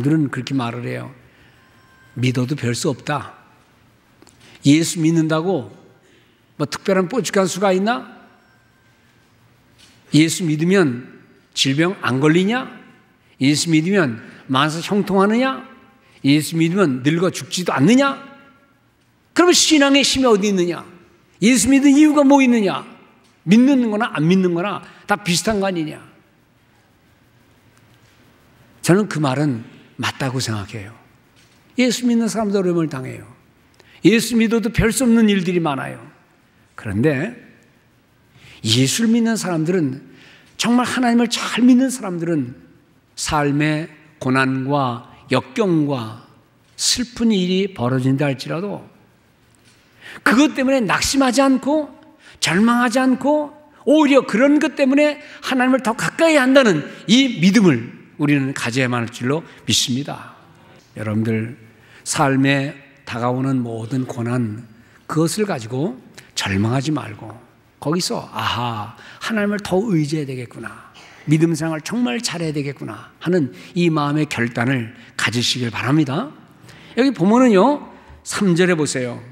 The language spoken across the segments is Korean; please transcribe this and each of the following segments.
사람들은 그렇게 말을 해요. 믿어도 별 수 없다. 예수 믿는다고 뭐 특별한 뽀직한 수가 있나? 예수 믿으면 질병 안 걸리냐? 예수 믿으면 만사 형통하느냐? 예수 믿으면 늙어 죽지도 않느냐? 그러면 신앙의 힘이 어디 있느냐? 예수 믿는 이유가 뭐 있느냐? 믿는 거나 안 믿는 거나 다 비슷한 거 아니냐? 저는 그 말은 맞다고 생각해요. 예수 믿는 사람도 어려움을 당해요. 예수 믿어도 별 수 없는 일들이 많아요. 그런데 예수를 믿는 사람들은, 정말 하나님을 잘 믿는 사람들은 삶의 고난과 역경과 슬픈 일이 벌어진다 할지라도 그것 때문에 낙심하지 않고 절망하지 않고 오히려 그런 것 때문에 하나님을 더 가까이 한다는 이 믿음을 우리는 가져야만 할 줄로 믿습니다. 여러분들 삶에 다가오는 모든 고난, 그것을 가지고 절망하지 말고 거기서 아하, 하나님을 더 의지해야 되겠구나, 믿음 생활 정말 잘해야 되겠구나 하는 이 마음의 결단을 가지시길 바랍니다. 여기 보면은요 3절에 보세요.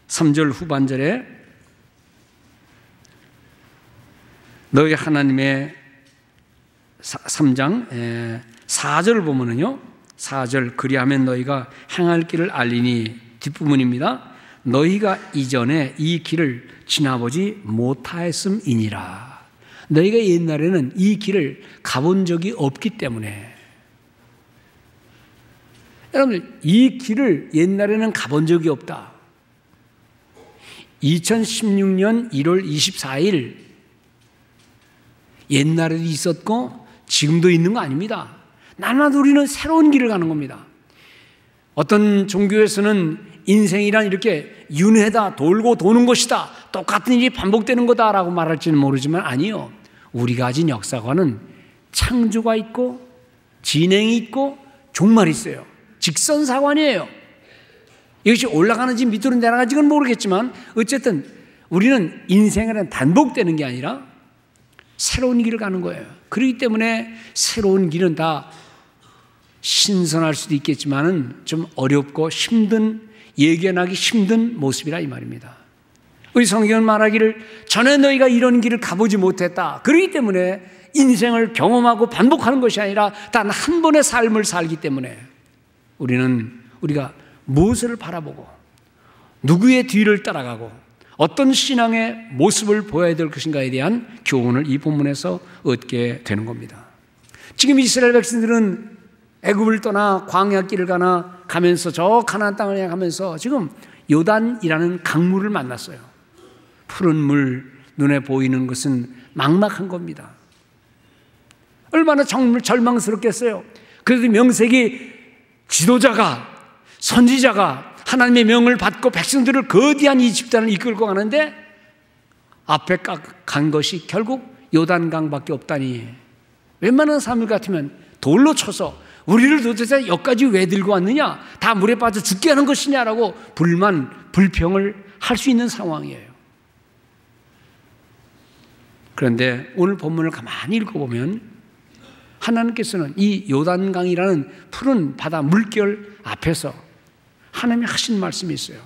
3절 후반절에 너희 하나님의 3장 4절을 보면은요 4절 그리하면 너희가 행할 길을 알리니 뒷부분입니다. 너희가 이전에 이 길을 지나보지 못하였음이니라. 너희가 옛날에는 이 길을 가본 적이 없기 때문에, 여러분 이 길을 옛날에는 가본 적이 없다. 2016년 1월 24일 옛날에도 있었고 지금도 있는 거 아닙니다. 날마다 우리는 새로운 길을 가는 겁니다. 어떤 종교에서는 인생이란 이렇게 윤회다, 돌고 도는 것이다, 똑같은 일이 반복되는 거다라고 말할지는 모르지만 아니요. 우리가 가진 역사관은 창조가 있고 진행이 있고 종말이 있어요. 직선사관이에요. 이것이 올라가는지 밑으로 내려가는지는 모르겠지만 어쨌든 우리는 인생이란 반복되는 게 아니라 새로운 길을 가는 거예요. 그렇기 때문에 새로운 길은 다 신선할 수도 있겠지만은 좀 어렵고 힘든, 예견하기 힘든 모습이라 이 말입니다. 우리 성경은 말하기를 전에 너희가 이런 길을 가보지 못했다. 그렇기 때문에 인생을 경험하고 반복하는 것이 아니라 단 한 번의 삶을 살기 때문에 우리가 무엇을 바라보고 누구의 뒤를 따라가고 어떤 신앙의 모습을 보여야 될 것인가에 대한 교훈을 이 본문에서 얻게 되는 겁니다. 지금 이스라엘 백성들은 애굽을 떠나 광야길을 가면서 저 가나안 땅을 향해 가면서 지금 요단이라는 강물을 만났어요. 푸른 물, 눈에 보이는 것은 막막한 겁니다. 얼마나 절망스럽겠어요. 그래도 명색이 지도자가, 선지자가 하나님의 명을 받고 백성들을 거대한 이 집단을 이끌고 가는데 앞에 간 것이 결국 요단강밖에 없다니, 웬만한 사람들 같으면 돌로 쳐서 우리를 도대체 여기까지 왜 들고 왔느냐, 다 물에 빠져 죽게 하는 것이냐라고 불평을 할 수 있는 상황이에요. 그런데 오늘 본문을 가만히 읽어보면 하나님께서는 이 요단강이라는 푸른 바다 물결 앞에서 하나님이 하신 말씀이 있어요.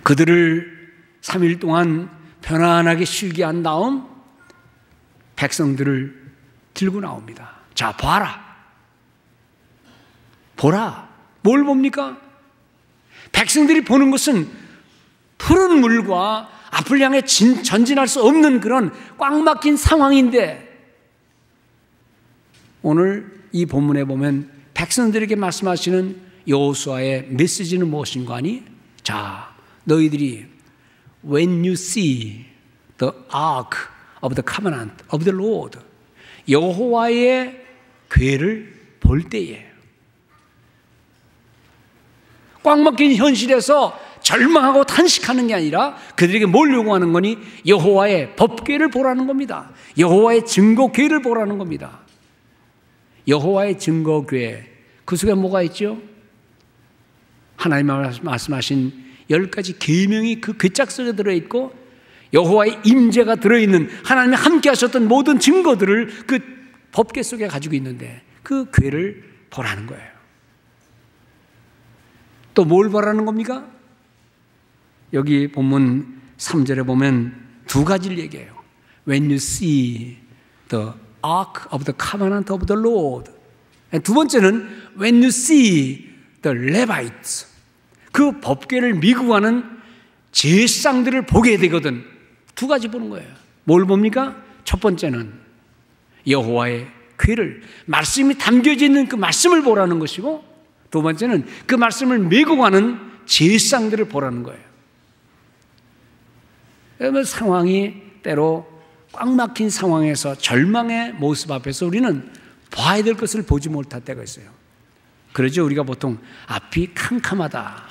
그들을 3일 동안 편안하게 쉬게 한 다음 백성들을 들고 나옵니다. 자, 보라. 뭘 봅니까? 백성들이 보는 것은 푸른 물과 앞을 향해 전진할 수 없는 그런 꽉 막힌 상황인데, 오늘 이 본문에 보면 백성들에게 말씀하시는 여호수아의 메시지는 무엇인가 하니, 자, 너희들이 when you see the ark of the covenant of the Lord, 여호와의 궤를 볼 때에 꽉 막힌 현실에서 절망하고 탄식하는 게 아니라 그들에게 뭘 요구하는 거니? 여호와의 법궤를 보라는 겁니다. 여호와의 증거궤를 보라는 겁니다. 여호와의 증거궤, 그 속에 뭐가 있죠? 하나님 말씀하신 10가지 계명이 그 궤짝 속에 들어있고 여호와의 임재가 들어있는, 하나님이 함께 하셨던 모든 증거들을 그 법궤 속에 가지고 있는데, 그 괴를 보라는 거예요. 또 뭘 보라는 겁니까? 여기 본문 3절에 보면 두 가지를 얘기해요. When you see the ark of the covenant of the Lord. 두 번째는 When you see the Levites. 그 법궤를 미고 가는 제사장들을 보게 되거든. 두 가지 보는 거예요. 뭘 봅니까? 첫 번째는 여호와의 궤를, 말씀이 담겨져 있는 그 말씀을 보라는 것이고, 두 번째는 그 말씀을 메고 가는 제사장들을 보라는 거예요. 여러분, 상황이 때로 꽉 막힌 상황에서 절망의 모습 앞에서 우리는 봐야 될 것을 보지 못할 때가 있어요. 그러죠. 우리가 보통 앞이 캄캄하다.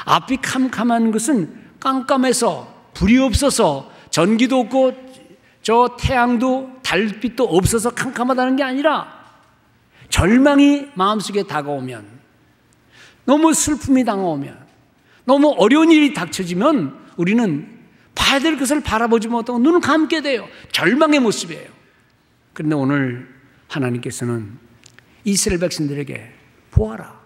앞이 캄캄한 것은 깜깜해서 불이 없어서 전기도 없고 저 태양도 달빛도 없어서 캄캄하다는 게 아니라 절망이 마음속에 다가오면, 너무 슬픔이 다가오면, 너무 어려운 일이 닥쳐지면 우리는 봐야 될 것을 바라보지 못하고 눈을 감게 돼요. 절망의 모습이에요. 그런데 오늘 하나님께서는 이스라엘 백성들에게 보아라.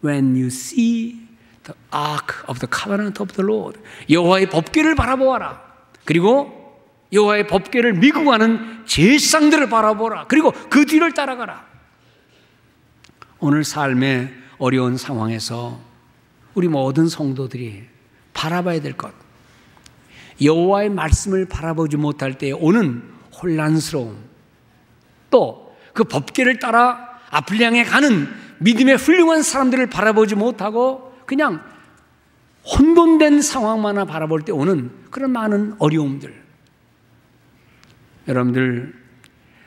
When you see the ark of the covenant of the Lord. 여호와의 법궤를 바라보아라. 그리고 여호와의 법궤를 미고 가는 제사장들을 바라보라. 그리고 그 뒤를 따라가라. 오늘 삶의 어려운 상황에서 우리 모든 성도들이 바라봐야 될 것, 여호와의 말씀을 바라보지 못할 때에 오는 혼란스러움, 또 그 법궤를 따라 앞을 향해 가는 믿음의 훌륭한 사람들을 바라보지 못하고 그냥 혼돈된 상황만 바라볼 때 오는 그런 많은 어려움들. 여러분들,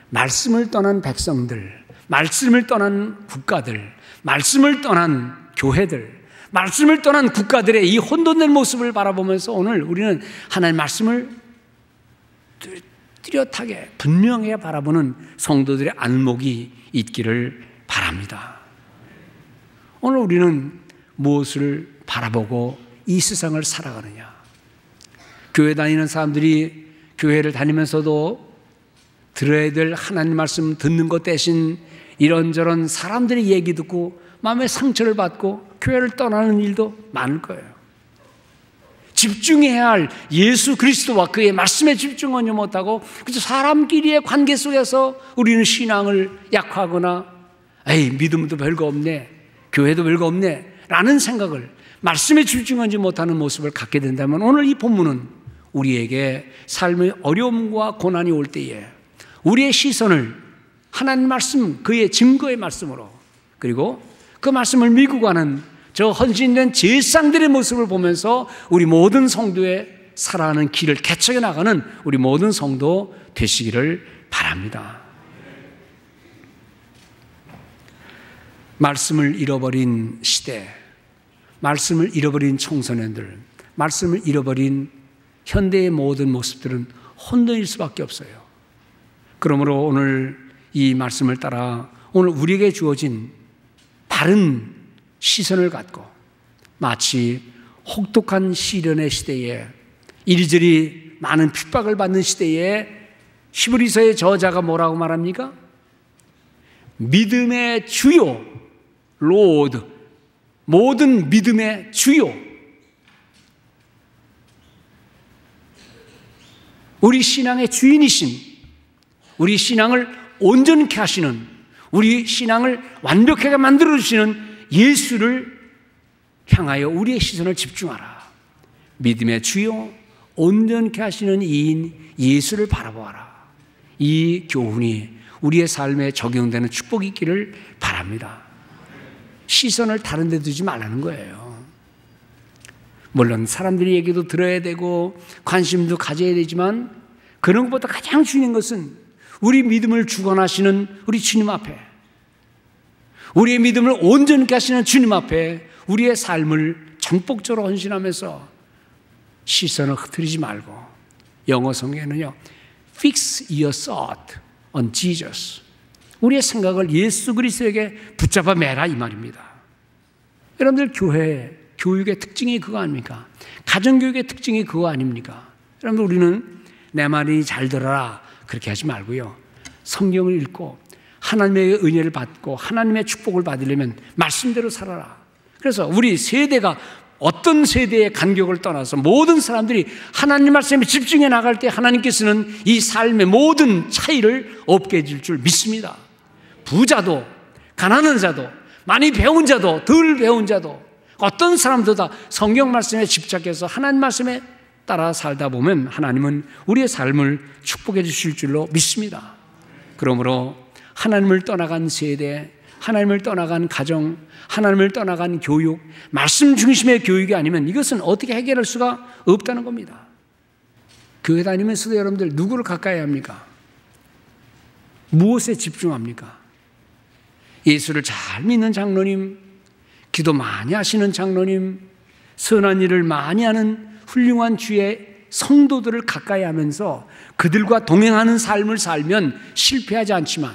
말씀을 떠난 백성들, 말씀을 떠난 국가들, 말씀을 떠난 교회들, 말씀을 떠난 국가들의 이 혼돈된 모습을 바라보면서 오늘 우리는 하나님의 말씀을 뚜렷하게 분명하게 바라보는 성도들의 안목이 있기를 바랍니다. 오늘 우리는 무엇을 바라보고 이 세상을 살아가느냐? 교회 다니는 사람들이 교회를 다니면서도 들어야 될 하나님 말씀 듣는 것 대신 이런저런 사람들의 얘기 듣고 마음의 상처를 받고 교회를 떠나는 일도 많을 거예요. 집중해야 할 예수 그리스도와 그의 말씀에 집중하지 못하고 그저 사람끼리의 관계 속에서 우리는 신앙을 약화하거나 에이, 믿음도 별거 없네, 교회도 별거 없네 라는 생각을, 말씀에 집중하지 못하는 모습을 갖게 된다면 오늘 이 본문은 우리에게 삶의 어려움과 고난이 올 때에 우리의 시선을 하나님 말씀, 그의 증거의 말씀으로, 그리고 그 말씀을 믿고 가는 저 헌신된 제사장들의 모습을 보면서 우리 모든 성도의 살아가는 길을 개척해 나가는 우리 모든 성도 되시기를 바랍니다. 말씀을 잃어버린 시대, 말씀을 잃어버린 청소년들, 말씀을 잃어버린 현대의 모든 모습들은 혼돈일 수밖에 없어요. 그러므로 오늘 이 말씀을 따라 오늘 우리에게 주어진 바른 시선을 갖고 마치 혹독한 시련의 시대에, 이리저리 많은 핍박을 받는 시대에 히브리서의 저자가 뭐라고 말합니까? 믿음의 주요, 로드, 모든 믿음의 주요, 우리 신앙의 주인이신, 우리 신앙을 온전케 하시는, 우리 신앙을 완벽하게 만들어주시는 예수를 향하여 우리의 시선을 집중하라. 믿음의 주요, 온전케 하시는 이인 예수를 바라보아라. 이 교훈이 우리의 삶에 적용되는 축복이 있기를 바랍니다. 시선을 다른 데 두지 말라는 거예요. 물론 사람들의 얘기도 들어야 되고 관심도 가져야 되지만 그런 것보다 가장 중요한 것은 우리 믿음을 주관하시는 우리 주님 앞에, 우리의 믿음을 온전케 하시는 주님 앞에 우리의 삶을 전폭적으로 헌신하면서 시선을 흐트리지 말고, 영어 성경에는요, Fix your thought on Jesus. 우리의 생각을 예수 그리스도에게 붙잡아 매라 이 말입니다. 여러분들, 교회, 교육의 특징이 그거 아닙니까? 가정교육의 특징이 그거 아닙니까? 여러분들, 우리는 내 말이 잘 들어라 그렇게 하지 말고요, 성경을 읽고 하나님의 은혜를 받고 하나님의 축복을 받으려면 말씀대로 살아라. 그래서 우리 세대가 어떤 세대의 간격을 떠나서 모든 사람들이 하나님 말씀에 집중해 나갈 때 하나님께서는 이 삶의 모든 차이를 없게 해줄 줄 믿습니다. 부자도 가난한 자도 많이 배운 자도 덜 배운 자도 어떤 사람도 다 성경 말씀에 집착해서 하나님 말씀에 따라 살다 보면 하나님은 우리의 삶을 축복해 주실 줄로 믿습니다. 그러므로 하나님을 떠나간 세대, 하나님을 떠나간 가정, 하나님을 떠나간 교육, 말씀 중심의 교육이 아니면 이것은 어떻게 해결할 수가 없다는 겁니다. 교회 다니면서도 여러분들 누구를 가까이 합니까? 무엇에 집중합니까? 예수를 잘 믿는 장로님, 기도 많이 하시는 장로님, 선한 일을 많이 하는 훌륭한 주의 성도들을 가까이 하면서 그들과 동행하는 삶을 살면 실패하지 않지만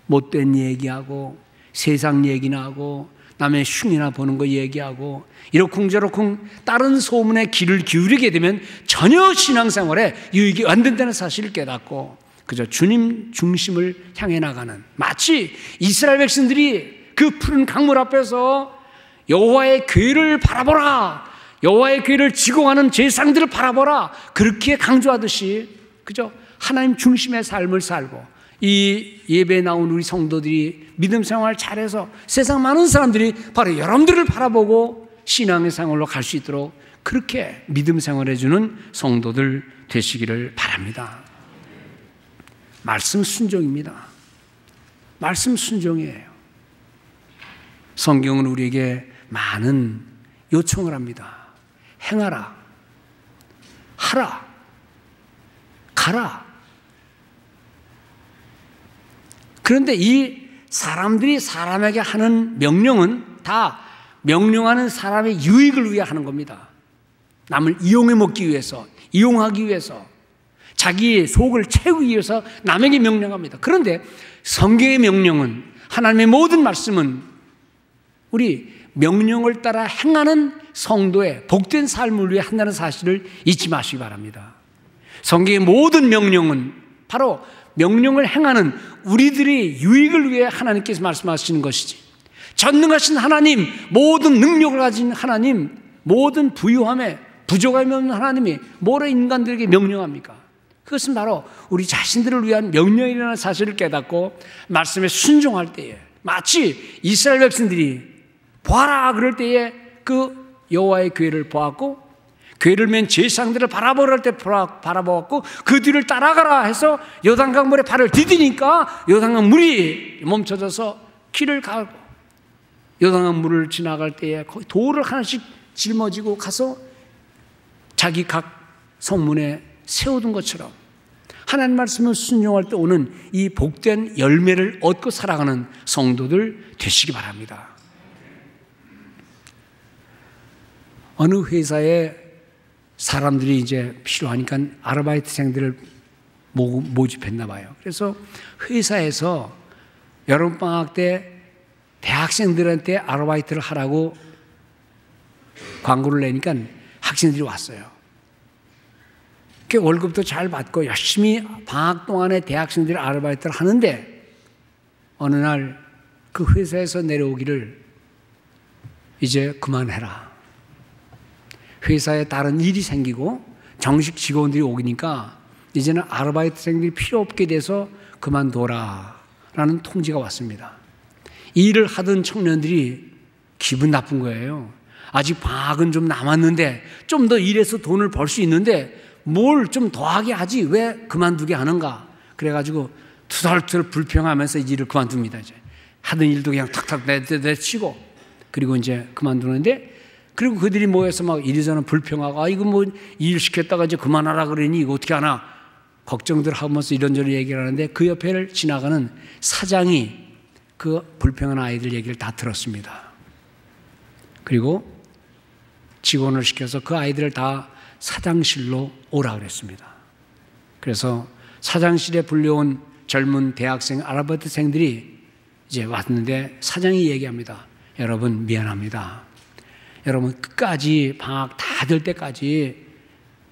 못된 얘기하고 세상 얘기나 하고 남의 흉이나 보는 거 얘기하고 이러쿵저러쿵 다른 소문에 귀를 기울이게 되면 전혀 신앙생활에 유익이 안 된다는 사실을 깨닫고 그저 주님 중심을 향해 나가는, 마치 이스라엘 백성들이 그 푸른 강물 앞에서 여호와의 궤를 바라보라, 여호와의 궤를 지고 가는 제사장들을 바라보라, 그렇게 강조하듯이 그저 하나님 중심의 삶을 살고 이 예배에 나온 우리 성도들이 믿음 생활 잘해서 세상 많은 사람들이 바로 여러분들을 바라보고 신앙의 생활로 갈 수 있도록 그렇게 믿음 생활해주는 성도들 되시기를 바랍니다. 말씀 순종입니다. 말씀 순종이에요. 성경은 우리에게 많은 요청을 합니다. 행하라, 하라, 가라. 그런데 이 사람들이 사람에게 하는 명령은 다 명령하는 사람의 유익을 위해 하는 겁니다. 남을 이용해 먹기 위해서, 이용하기 위해서, 자기의 속을 채우기 위해서 남에게 명령합니다. 그런데 성경의 명령은, 하나님의 모든 말씀은 우리 명령을 따라 행하는 성도의 복된 삶을 위해 한다는 사실을 잊지 마시기 바랍니다. 성경의 모든 명령은 바로 명령을 행하는 우리들의 유익을 위해 하나님께서 말씀하시는 것이지, 전능하신 하나님, 모든 능력을 가진 하나님, 모든 부유함에 부족함이 없는 하나님이 뭐로 인간들에게 명령합니까? 그것은 바로 우리 자신들을 위한 명령이라는 사실을 깨닫고 말씀에 순종할 때에, 마치 이스라엘 백성들이 보아라 그럴 때에 그 여호와의 궤를 보았고, 궤를 맨 제사장들을 바라보라 할 때 바라보았고, 그 뒤를 따라가라 해서 요단강 물에 발을 디디니까 요단강 물이 멈춰져서 길을 가고, 요단강 물을 지나갈 때에 거기 돌을 하나씩 짊어지고 가서 자기 각 성문에 세워둔 것처럼 하나님 말씀을 순종할 때 오는 이 복된 열매를 얻고 살아가는 성도들 되시기 바랍니다. 어느 회사에 사람들이 이제 필요하니까 아르바이트생들을 모집했나 봐요. 그래서 회사에서 여름방학 때 대학생들한테 아르바이트를 하라고 광고를 내니까 학생들이 왔어요. 월급도 잘 받고 열심히 방학 동안에 대학생들이 아르바이트를 하는데 어느 날 그 회사에서 내려오기를 이제 그만해라. 회사에 다른 일이 생기고 정식 직원들이 오니까 이제는 아르바이트생들이 필요 없게 돼서 그만둬라 라는 통지가 왔습니다. 일을 하던 청년들이 기분 나쁜 거예요. 아직 방학은 좀 남았는데 좀 더 일해서 돈을 벌 수 있는데 뭘 좀 더하게 하지 왜 그만두게 하는가. 그래가지고 투덜투덜 불평하면서 일을 그만둡니다. 이제 하던 일도 그냥 탁탁 내치고, 그리고 이제 그만두는데, 그리고 그들이 모여서 막 이리저리 불평하고, 아, 이거 뭐 일 시켰다가 이제 그만하라 그러니 이거 어떻게 하나 걱정들 하면서 이런저런 얘기를 하는데, 그 옆에를 지나가는 사장이 그 불평한 아이들 얘기를 다 들었습니다. 그리고 직원을 시켜서 그 아이들을 다 사장실로 오라 그랬습니다. 그래서 사장실에 불려온 젊은 대학생 아르바이트생들이 이제 왔는데 사장이 얘기합니다. 여러분 미안합니다. 여러분 끝까지 방학 다 될 때까지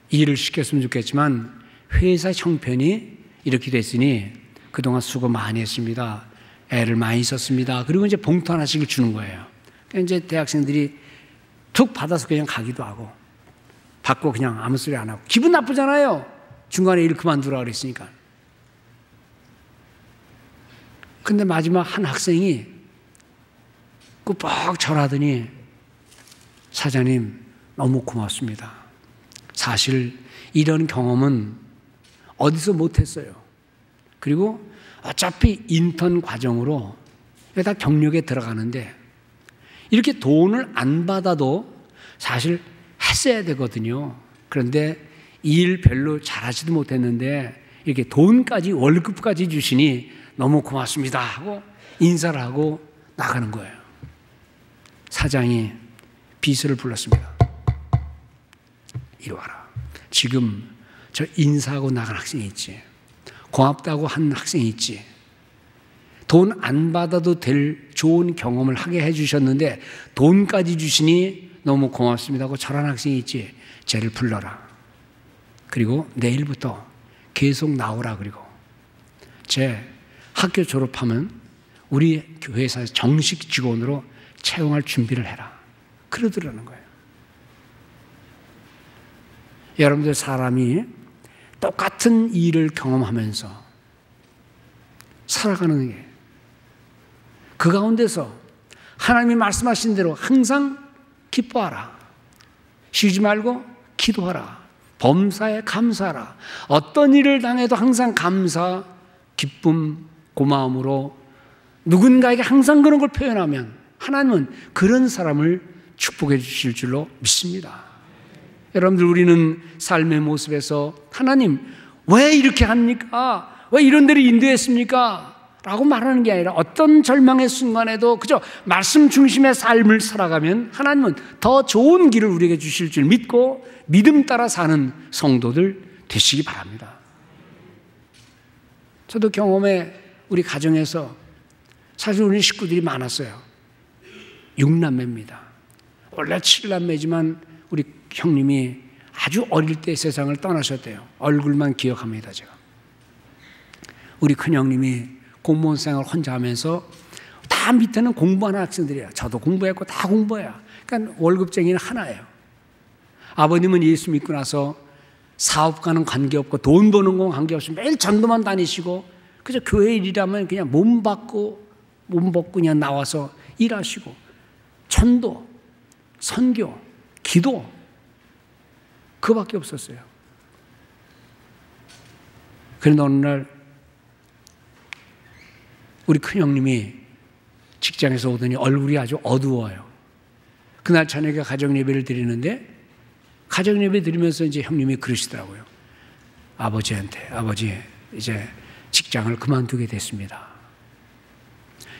일을 시켰으면 좋겠지만 회사 형편이 이렇게 됐으니 그동안 수고 많이 했습니다. 애를 많이 썼습니다. 그리고 이제 봉투 하나씩을 주는 거예요. 그러니까 이제 대학생들이 툭 받아서 그냥 가기도 하고, 받고 그냥 아무 소리 안 하고. 기분 나쁘잖아요. 중간에 일 그만두라 그랬으니까. 근데 마지막 한 학생이 꾸벅 절하더니, 사장님 너무 고맙습니다. 사실 이런 경험은 어디서 못했어요. 그리고 어차피 인턴 과정으로 다 경력에 들어가는데 이렇게 돈을 안 받아도 사실 했어야 되거든요. 그런데 일 별로 잘하지도 못했는데 이렇게 돈까지, 월급까지 주시니 너무 고맙습니다 하고 인사를 하고 나가는 거예요. 사장이 비서를 불렀습니다. 이리 와라. 지금 저 인사하고 나간 학생이 있지. 고맙다고 한 학생이 있지. 돈 안 받아도 될 좋은 경험을 하게 해주셨는데 돈까지 주시니 너무 고맙습니다 하고 저런 학생이 있지. 쟤를 불러라. 그리고 내일부터 계속 나오라. 그리고 쟤 학교 졸업하면 우리 회사에서 정식 직원으로 채용할 준비를 해라. 그러더라는 거예요. 여러분들, 사람이 똑같은 일을 경험하면서 살아가는 게, 그 가운데서 하나님이 말씀하신 대로 항상 기뻐하라. 쉬지 말고 기도하라. 범사에 감사하라. 어떤 일을 당해도 항상 감사, 기쁨, 고마움으로 누군가에게 항상 그런 걸 표현하면 하나님은 그런 사람을 축복해 주실 줄로 믿습니다. 여러분들, 우리는 삶의 모습에서 하나님 왜 이렇게 합니까? 왜 이런 데를 인도했습니까? 라고 말하는 게 아니라 어떤 절망의 순간에도 그저 말씀 중심의 삶을 살아가면 하나님은 더 좋은 길을 우리에게 주실 줄 믿고 믿음 따라 사는 성도들 되시기 바랍니다. 저도 경험에 우리 가정에서 사실 우리 식구들이 많았어요. 6남매입니다. 원래 7남매지만 우리 형님이 아주 어릴 때 세상을 떠나셨대요. 얼굴만 기억합니다, 제가. 우리 큰형님이 공무원 생활 혼자 하면서 다 밑에는 공부하는 학생들이에요. 저도 공부했고 다 공부해요. 그러니까 월급쟁이는 하나예요. 아버님은 예수 믿고 나서 사업과는 관계없고 돈 버는 건 관계없이 매일 전도만 다니시고 그저 교회 일이라면 그냥 몸 벗고 그냥 나와서 일하시고 전도, 선교, 기도 그밖에 없었어요. 그런데 어느 날 우리 큰형님이 직장에서 오더니 얼굴이 아주 어두워요. 그날 저녁에 가정예배를 드리는데 가정예배 드리면서 이제 형님이 그러시더라고요. 아버지한테, 아버지 이제 직장을 그만두게 됐습니다.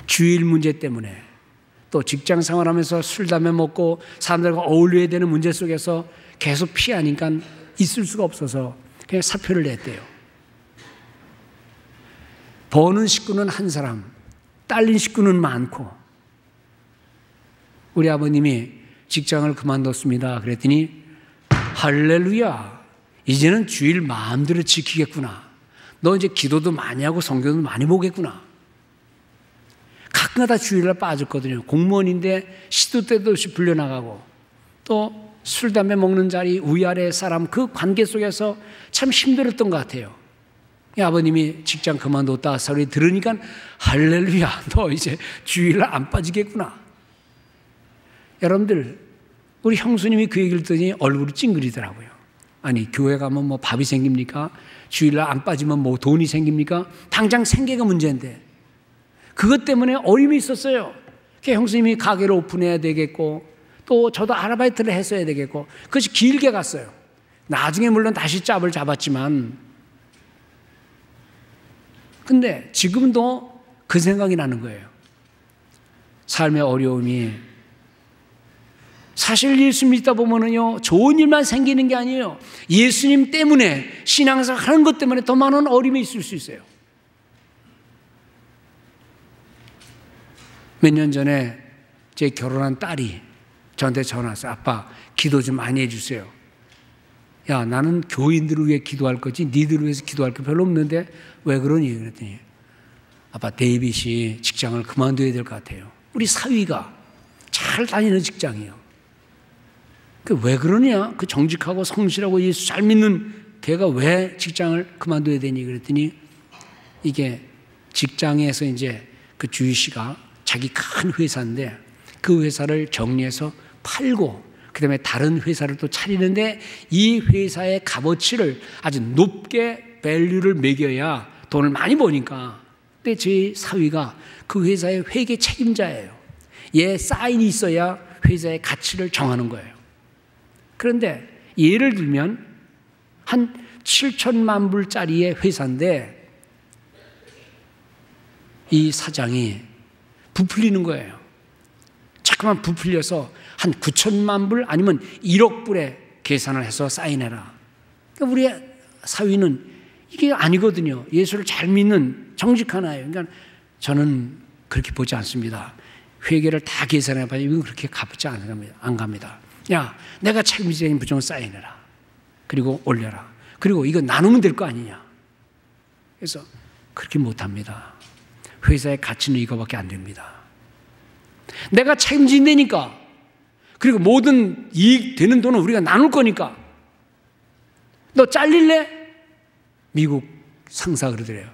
주일 문제 때문에 또 직장 생활하면서 술, 담배 먹고 사람들과 어울려야 되는 문제 속에서 계속 피하니까 있을 수가 없어서 그냥 사표를 냈대요. 버는 식구는 한 사람, 딸린 식구는 많고 우리 아버님이 직장을 그만뒀습니다. 그랬더니 할렐루야, 이제는 주일 마음대로 지키겠구나. 너 이제 기도도 많이 하고 성경도 많이 보겠구나. 가끔가다 주일날 빠졌거든요. 공무원인데 시도 때도 없이 불려나가고 또 술, 담배 먹는 자리, 위아래 사람 그 관계 속에서 참 힘들었던 것 같아요. 아버님이 직장 그만뒀다 소리 들으니까 할렐루야, 너 이제 주일날 안 빠지겠구나. 여러분들, 우리 형수님이 그 얘기를 듣더니 얼굴이 찡그리더라고요. 아니, 교회 가면 뭐 밥이 생깁니까? 주일날 안 빠지면 뭐 돈이 생깁니까? 당장 생계가 문제인데 그것 때문에 어려움이 있었어요. 형수님이 가게를 오픈해야 되겠고 또 저도 아르바이트를 했어야 되겠고 그것이 길게 갔어요. 나중에 물론 다시 짭을 잡았지만 근데 지금도 그 생각이 나는 거예요. 삶의 어려움이 사실 예수 믿다 보면은요, 좋은 일만 생기는 게 아니에요. 예수님 때문에 신앙생활 하는 것 때문에 더 많은 어려움이 있을 수 있어요. 몇 년 전에 제 결혼한 딸이 저한테 전화 왔어요. 아빠, 기도 좀 많이 해주세요. 야, 나는 교인들을 위해 기도할 거지 니들을 위해서 기도할 게 별로 없는데 왜 그러니? 그랬더니 아빠 데이빗이 직장을 그만둬야 될 것 같아요. 우리 사위가 잘 다니는 직장이에요. 왜 그러냐? 그 정직하고 성실하고 예수 잘 믿는 걔가 왜 직장을 그만둬야 되니? 그랬더니 이게 직장에서 이제 그 주희 씨가 자기 큰 회사인데 그 회사를 정리해서 팔고 그다음에 다른 회사를 또 차리는데 이 회사의 값어치를 아주 높게 밸류를 매겨야 돈을 많이 버니까. 근데 제 사위가 그 회사의 회계 책임자예요. 얘 사인이 있어야 회사의 가치를 정하는 거예요. 그런데 예를 들면 한 7천만 불짜리의 회사인데 이 사장이 부풀리는 거예요. 자꾸만 부풀려서 한 9천만 불 아니면 1억 불에 계산을 해서 사인해라. 그러니까 우리 사위는 이게 아니거든요. 예수를 잘 믿는 정직한 아이예요. 그러니까 저는 그렇게 보지 않습니다. 회계를 다 계산해봐야 이건 그렇게 값지 안 갑니다. 야, 내가 책임지니 무조건 사인해라. 그리고 올려라. 그리고 이거 나누면 될 거 아니냐. 그래서 그렇게 못합니다. 회사의 가치는 이거밖에 안 됩니다. 내가 책임진다니까. 그리고 모든 이익 되는 돈은 우리가 나눌 거니까. 너 잘릴래? 미국 상사 그러더래요.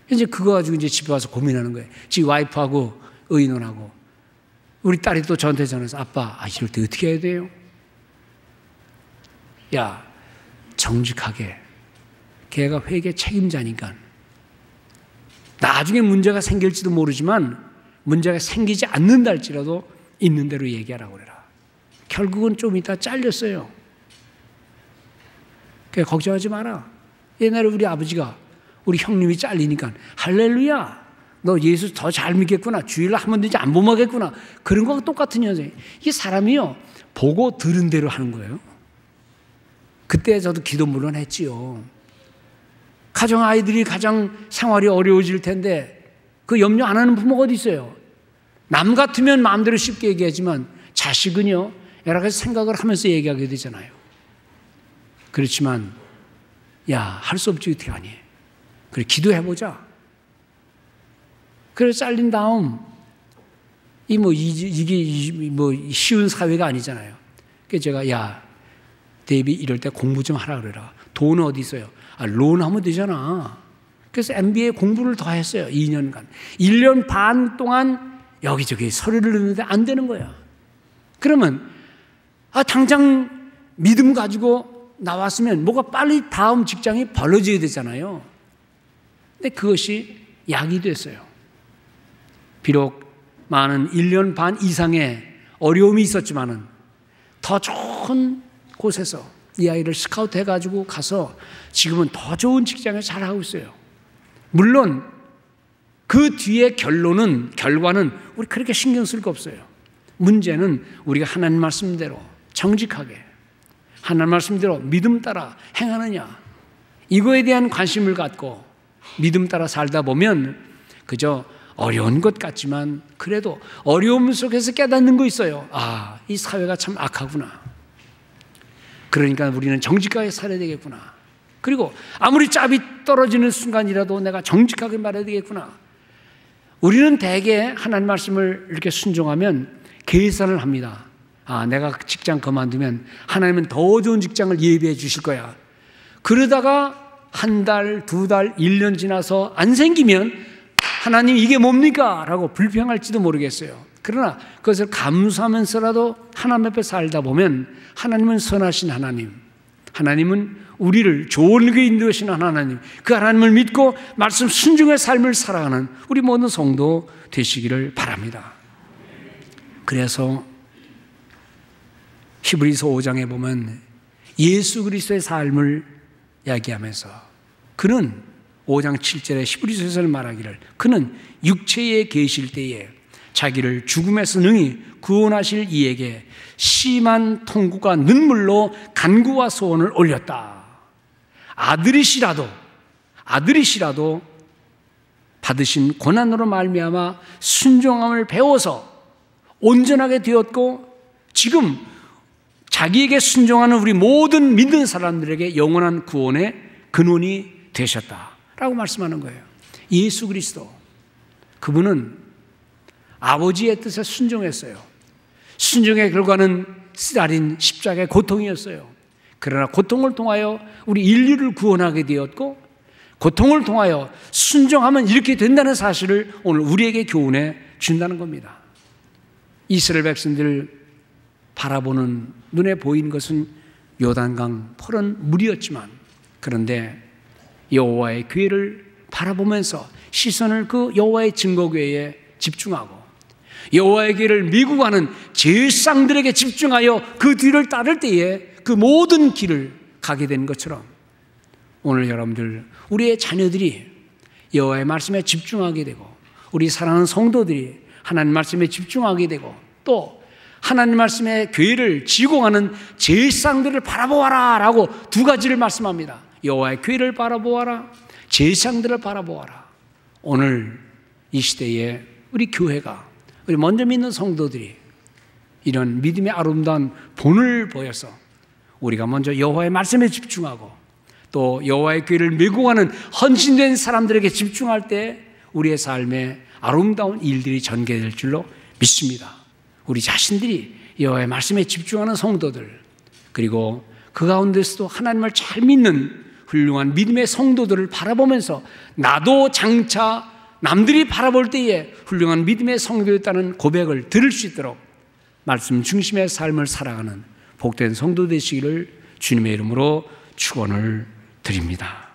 이제 그거 가지고 이제 집에 와서 고민하는 거예요. 지 와이프하고 의논하고. 우리 딸이 또 저한테 전화해서 아빠, 이럴 때 어떻게 해야 돼요? 야, 정직하게. 걔가 회계 책임자니까. 나중에 문제가 생길지도 모르지만 문제가 생기지 않는다 할지라도 있는 대로 얘기하라고 그래라. 결국은 좀 이따 잘렸어요. 그러니까 걱정하지 마라. 옛날에 우리 아버지가 우리 형님이 잘리니까 할렐루야. 너 예수 더 잘 믿겠구나. 주일날 한 번 되지 안 범하겠구나. 그런 거와 똑같은 현상이에요. 이게 사람이요. 보고 들은 대로 하는 거예요. 그때 저도 기도 물론 했지요. 가정 아이들이 가장 생활이 어려워질 텐데 그 염려 안 하는 부모가 어디 있어요? 남 같으면 마음대로 쉽게 얘기하지만 자식은요. 여러 가지 생각을 하면서 얘기하게 되잖아요. 그렇지만 야, 할 수 없지 어떻게 하니? 그래 기도해보자. 그래서 잘린 다음 이게 쉬운 사회가 아니잖아요. 그래서 제가 야, 데이비 이럴 때 공부 좀 하라 그래라. 돈은 어디 있어요? 론하면 되잖아. 그래서 MBA 공부를 더 했어요. 2년간. 1년 반 동안 여기저기 서류를 넣는데 안 되는 거야. 그러면 당장 믿음 가지고 나왔으면 뭐가 빨리 다음 직장이 벌어져야 되잖아요. 근데 그것이 약이 됐어요. 비록 많은 1년 반 이상의 어려움이 있었지만은 더 좋은 곳에서 이 아이를 스카우트 해가지고 가서 지금은 더 좋은 직장에 잘하고 있어요. 물론 그 뒤에 결과는 우리 그렇게 신경 쓸 거 없어요. 문제는 우리가 하나님 말씀대로 정직하게 하나님 말씀대로 믿음 따라 행하느냐, 이거에 대한 관심을 갖고 믿음 따라 살다 보면 그저 어려운 것 같지만 그래도 어려움 속에서 깨닫는 거 있어요. 이 사회가 참 악하구나. 그러니까 우리는 정직하게 살아야 되겠구나. 그리고 아무리 짭이 떨어지는 순간이라도 내가 정직하게 말해야 되겠구나. 우리는 대개 하나님 말씀을 이렇게 순종하면 계산을 합니다. 내가 직장 그만두면 하나님은 더 좋은 직장을 예비해 주실 거야. 그러다가 한 달, 두 달, 1년 지나서 안 생기면 하나님 이게 뭡니까? 라고 불평할지도 모르겠어요. 그러나 그것을 감수하면서라도 하나님 앞에 살다 보면 하나님은 선하신 하나님, 하나님은 우리를 좋은 길로 인도하시는 하나님, 그 하나님을 믿고 말씀 순종의 삶을 살아가는 우리 모든 성도 되시기를 바랍니다. 그래서 히브리서 5장에 보면 예수 그리스도의 삶을 이야기하면서 그는 5장 7절에 히브리서에서 말하기를 그는 육체에 계실 때에 자기를 죽음에서 능히 구원하실 이에게 심한 통구가 눈물로 간구와 소원을 올렸다. 아들이시라도 받으신 고난으로 말미암아 순종함을 배워서 온전하게 되었고 지금 자기에게 순종하는 우리 모든 믿는 사람들에게 영원한 구원의 근원이 되셨다라고 말씀하는 거예요. 예수 그리스도 그분은 아버지의 뜻에 순종했어요. 순종의 결과는 쓰라린 십자가의 고통이었어요. 그러나 고통을 통하여 우리 인류를 구원하게 되었고, 고통을 통하여 순종하면 이렇게 된다는 사실을 오늘 우리에게 교훈해 준다는 겁니다. 이스라엘 백성들 바라보는 눈에 보이는 것은 요단강 푸른 물이었지만, 그런데 여호와의 교회를 바라보면서 시선을 그 여호와의 증거교회에 집중하고 여호와의 교회를 밀고 가는 제사장들에게 집중하여 그 뒤를 따를 때에 그 모든 길을 가게 된 것처럼, 오늘 여러분들, 우리의 자녀들이 여호와의 말씀에 집중하게 되고, 우리 사랑하는 성도들이 하나님 말씀에 집중하게 되고, 또 하나님 말씀의 교회를 지고 가는 제사장들을 바라보아라 라고 두 가지를 말씀합니다. 여호와의 교회를 바라보아라, 제사장들을 바라보아라. 오늘 이 시대에 우리 교회가, 우리 먼저 믿는 성도들이 이런 믿음의 아름다운 본을 보여서 우리가 먼저 여호와의 말씀에 집중하고 또 여호와의 교회를 밀고 가는 헌신된 사람들에게 집중할 때 우리의 삶에 아름다운 일들이 전개될 줄로 믿습니다. 우리 자신들이 여호와의 말씀에 집중하는 성도들, 그리고 그 가운데서도 하나님을 잘 믿는 훌륭한 믿음의 성도들을 바라보면서 나도 장차 남들이 바라볼 때에 훌륭한 믿음의 성도였다는 고백을 들을 수 있도록 말씀 중심의 삶을 살아가는 복된 성도 되시기를 주님의 이름으로 축원을 드립니다.